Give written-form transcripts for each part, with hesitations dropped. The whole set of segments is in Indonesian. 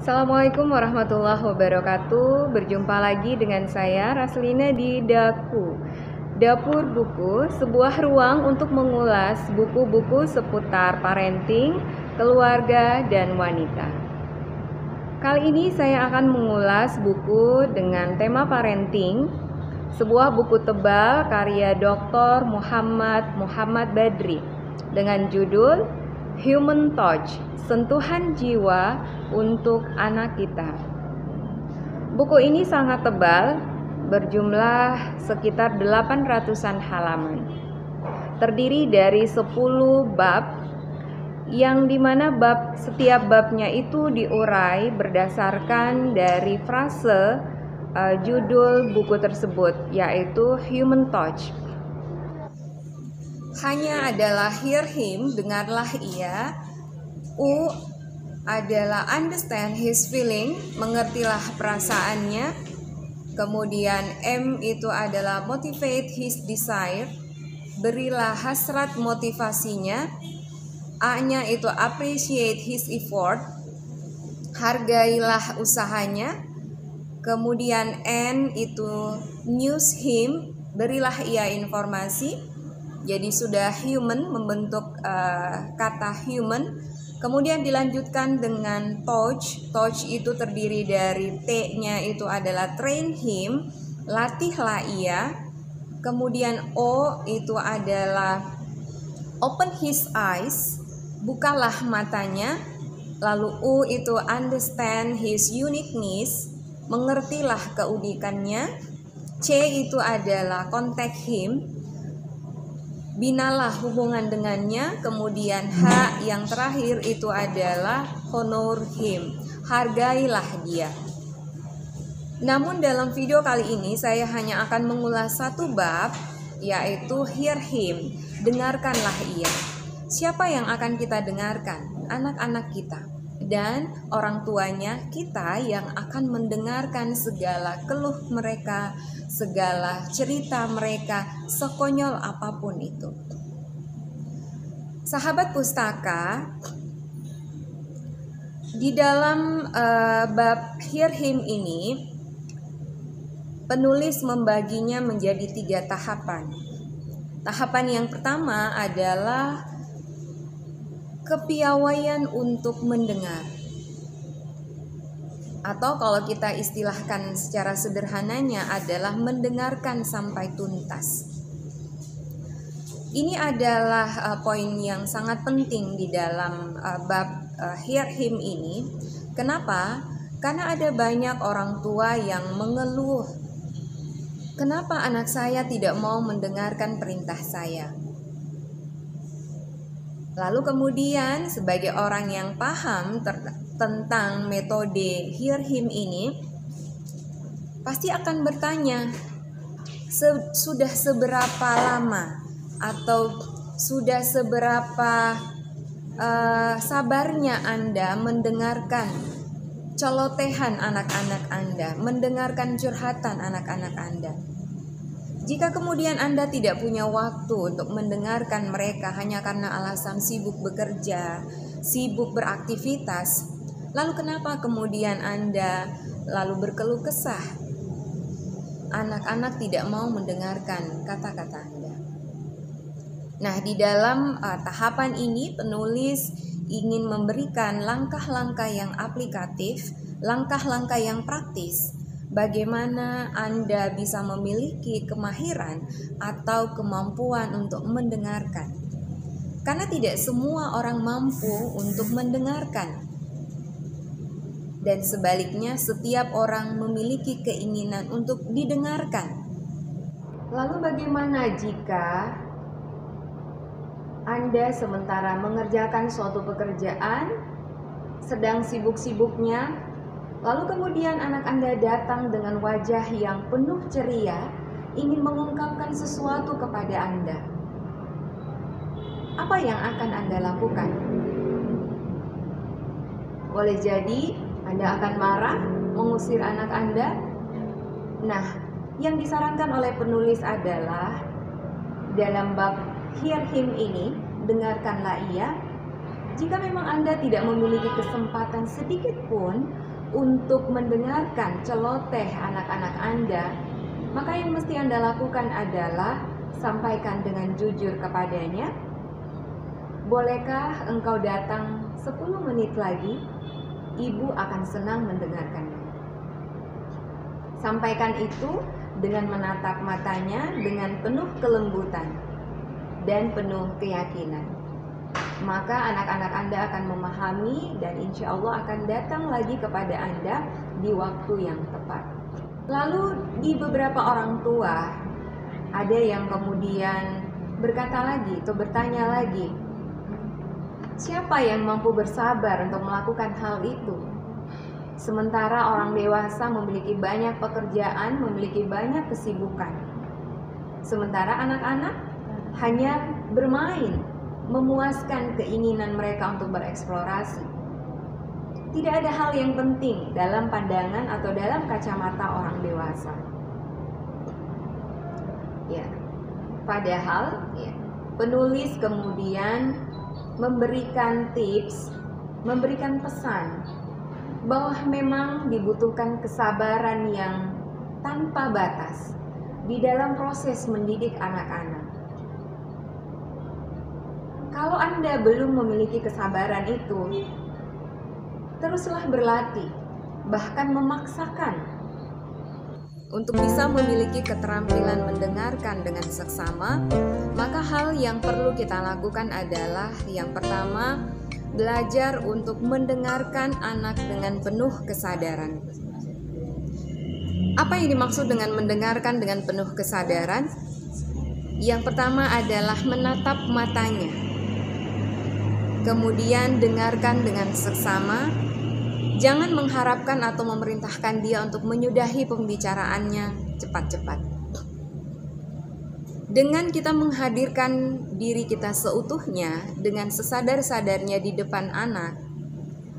Assalamualaikum warahmatullahi wabarakatuh. Berjumpa lagi dengan saya Raslina di Daku. Dapur Buku, sebuah ruang untuk mengulas buku-buku seputar parenting, keluarga, dan wanita. Kali ini saya akan mengulas buku dengan tema parenting, sebuah buku tebal karya Dr. Muhammad Badri dengan judul Human Touch, Sentuhan Jiwa untuk Anak Kita. Buku ini sangat tebal, berjumlah sekitar 800-an halaman. Terdiri dari 10 bab, yang dimana setiap babnya itu diurai berdasarkan dari frase judul buku tersebut, yaitu Human Touch. Hanya adalah hear him, dengarlah ia. U adalah understand his feeling, mengertilah perasaannya. Kemudian M itu adalah motivate his desire, berilah hasrat motivasinya. A-nya itu appreciate his effort, hargailah usahanya. Kemudian N itu news him, berilah ia informasi. Jadi sudah human, membentuk kata human. Kemudian dilanjutkan dengan touch. Touch itu terdiri dari T-nya itu adalah train him, latihlah ia. Kemudian O itu adalah open his eyes, bukalah matanya. Lalu U itu understand his uniqueness, mengertilah keunikannya. C itu adalah contact him, binalah hubungan dengannya. Kemudian H yang terakhir itu adalah honor him, hargailah dia. Namun dalam video kali ini saya hanya akan mengulas satu bab, yaitu hear him, dengarkanlah ia. Siapa yang akan kita dengarkan? Anak-anak kita dan orang tuanya kita yang akan mendengarkan segala keluh mereka, segala cerita mereka, sekonyol apapun itu. Sahabat pustaka, di dalam bab Hear Him ini, penulis membaginya menjadi 3 tahapan. Tahapan yang pertama adalah kepiawaian untuk mendengar, atau kalau kita istilahkan secara sederhananya adalah mendengarkan sampai tuntas. Ini adalah poin yang sangat penting di dalam bab Hear Him ini. Kenapa? Karena ada banyak orang tua yang mengeluh, kenapa anak saya tidak mau mendengarkan perintah saya? Lalu kemudian sebagai orang yang paham tentang metode Hear Him ini, pasti akan bertanya, sudah seberapa lama atau sudah seberapa sabarnya Anda mendengarkan celotehan anak-anak Anda, mendengarkan curhatan anak-anak Anda. Jika kemudian Anda tidak punya waktu untuk mendengarkan mereka hanya karena alasan sibuk bekerja, sibuk beraktivitas, lalu kenapa kemudian Anda lalu berkeluh kesah? Anak-anak tidak mau mendengarkan kata-kata Anda. Nah, di dalam tahapan ini penulis ingin memberikan langkah-langkah yang aplikatif, langkah-langkah yang praktis, bagaimana Anda bisa memiliki kemahiran atau kemampuan untuk mendengarkan. Karena tidak semua orang mampu untuk mendengarkan. Dan sebaliknya, setiap orang memiliki keinginan untuk didengarkan. Lalu bagaimana jika Anda sementara mengerjakan suatu pekerjaan, sedang sibuk-sibuknya, lalu kemudian anak Anda datang dengan wajah yang penuh ceria, ingin mengungkapkan sesuatu kepada Anda. Apa yang akan Anda lakukan? Boleh jadi Anda akan marah, mengusir anak Anda. Nah, yang disarankan oleh penulis adalah dalam bab Hear Him ini, dengarkanlah ia. Jika memang Anda tidak memiliki kesempatan sedikit pun untuk mendengarkan celoteh anak-anak Anda, maka yang mesti Anda lakukan adalah sampaikan dengan jujur kepadanya, bolehkah engkau datang 10 menit lagi? Ibu akan senang mendengarkannya. Sampaikan itu dengan menatap matanya dengan penuh kelembutan dan penuh keyakinan. Maka anak-anak Anda akan memahami dan insya Allah akan datang lagi kepada Anda di waktu yang tepat. Lalu di beberapa orang tua ada yang kemudian berkata lagi atau bertanya lagi, siapa yang mampu bersabar untuk melakukan hal itu? Sementara orang dewasa memiliki banyak pekerjaan, memiliki banyak kesibukan. Sementara anak-anak hanya bermain, memuaskan keinginan mereka untuk bereksplorasi. Tidak ada hal yang penting dalam pandangan atau dalam kacamata orang dewasa. Ya, padahal penulis kemudian memberikan tips, memberikan pesan bahwa memang dibutuhkan kesabaran yang tanpa batas di dalam proses mendidik anak-anak. Kalau Anda belum memiliki kesabaran itu, teruslah berlatih, bahkan memaksakan untuk bisa memiliki keterampilan mendengarkan dengan seksama. Maka hal yang perlu kita lakukan adalah yang pertama, belajar untuk mendengarkan anak dengan penuh kesadaran. Apa yang dimaksud dengan mendengarkan dengan penuh kesadaran? Yang pertama adalah menatap matanya. Kemudian dengarkan dengan seksama. Jangan mengharapkan atau memerintahkan dia untuk menyudahi pembicaraannya cepat-cepat. Dengan kita menghadirkan diri kita seutuhnya dengan sesadar-sadarnya di depan anak,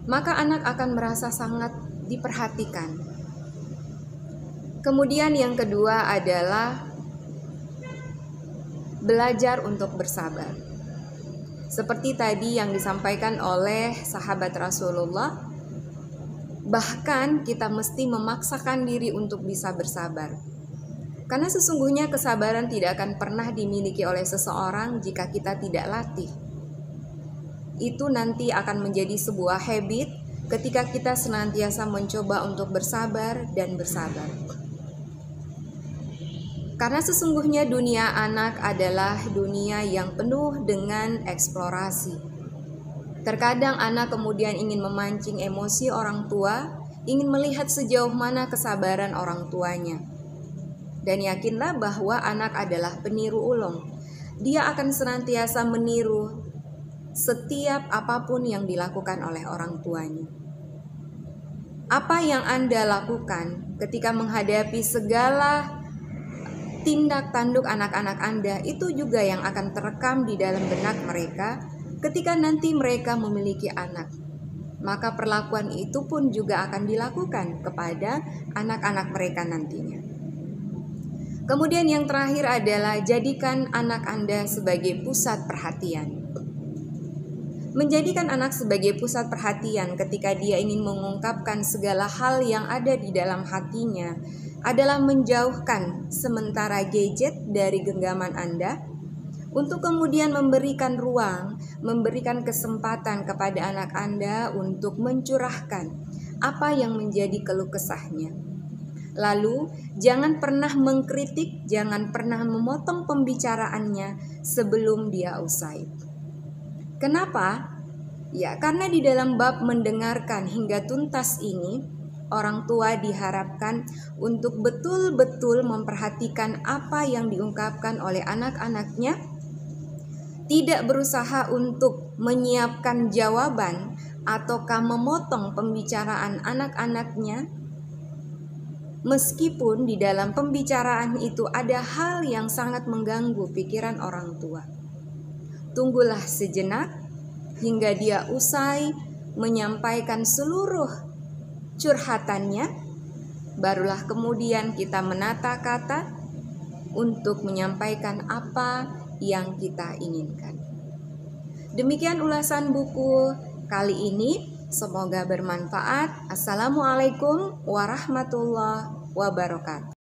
maka anak akan merasa sangat diperhatikan. Kemudian yang kedua adalah belajar untuk bersabar. Seperti tadi yang disampaikan oleh sahabat Rasulullah, bahkan kita mesti memaksakan diri untuk bisa bersabar. Karena sesungguhnya kesabaran tidak akan pernah dimiliki oleh seseorang jika kita tidak latih. Itu nanti akan menjadi sebuah habit ketika kita senantiasa mencoba untuk bersabar dan bersabar. Karena sesungguhnya dunia anak adalah dunia yang penuh dengan eksplorasi. Terkadang anak kemudian ingin memancing emosi orang tua, ingin melihat sejauh mana kesabaran orang tuanya. Dan yakinlah bahwa anak adalah peniru ulung. Dia akan senantiasa meniru setiap apapun yang dilakukan oleh orang tuanya. Apa yang Anda lakukan ketika menghadapi segala tindak tanduk anak-anak Anda, itu juga yang akan terekam di dalam benak mereka ketika nanti mereka memiliki anak. Maka perlakuan itu pun juga akan dilakukan kepada anak-anak mereka nantinya. Kemudian yang terakhir adalah jadikan anak Anda sebagai pusat perhatian. Menjadikan anak sebagai pusat perhatian ketika dia ingin mengungkapkan segala hal yang ada di dalam hatinya adalah menjauhkan sementara gadget dari genggaman Anda untuk kemudian memberikan ruang, memberikan kesempatan kepada anak Anda untuk mencurahkan apa yang menjadi keluh kesahnya. Lalu, jangan pernah mengkritik, jangan pernah memotong pembicaraannya sebelum dia usai. Kenapa? Ya, karena di dalam bab mendengarkan hingga tuntas ini, orang tua diharapkan untuk betul-betul memperhatikan apa yang diungkapkan oleh anak-anaknya, tidak berusaha untuk menyiapkan jawaban ataukah memotong pembicaraan anak-anaknya, meskipun di dalam pembicaraan itu ada hal yang sangat mengganggu pikiran orang tua. Tunggulah sejenak hingga dia usai menyampaikan seluruh curhatannya, barulah kemudian kita menata kata untuk menyampaikan apa yang kita inginkan. Demikian ulasan buku kali ini. Semoga bermanfaat. Assalamualaikum warahmatullahi wabarakatuh.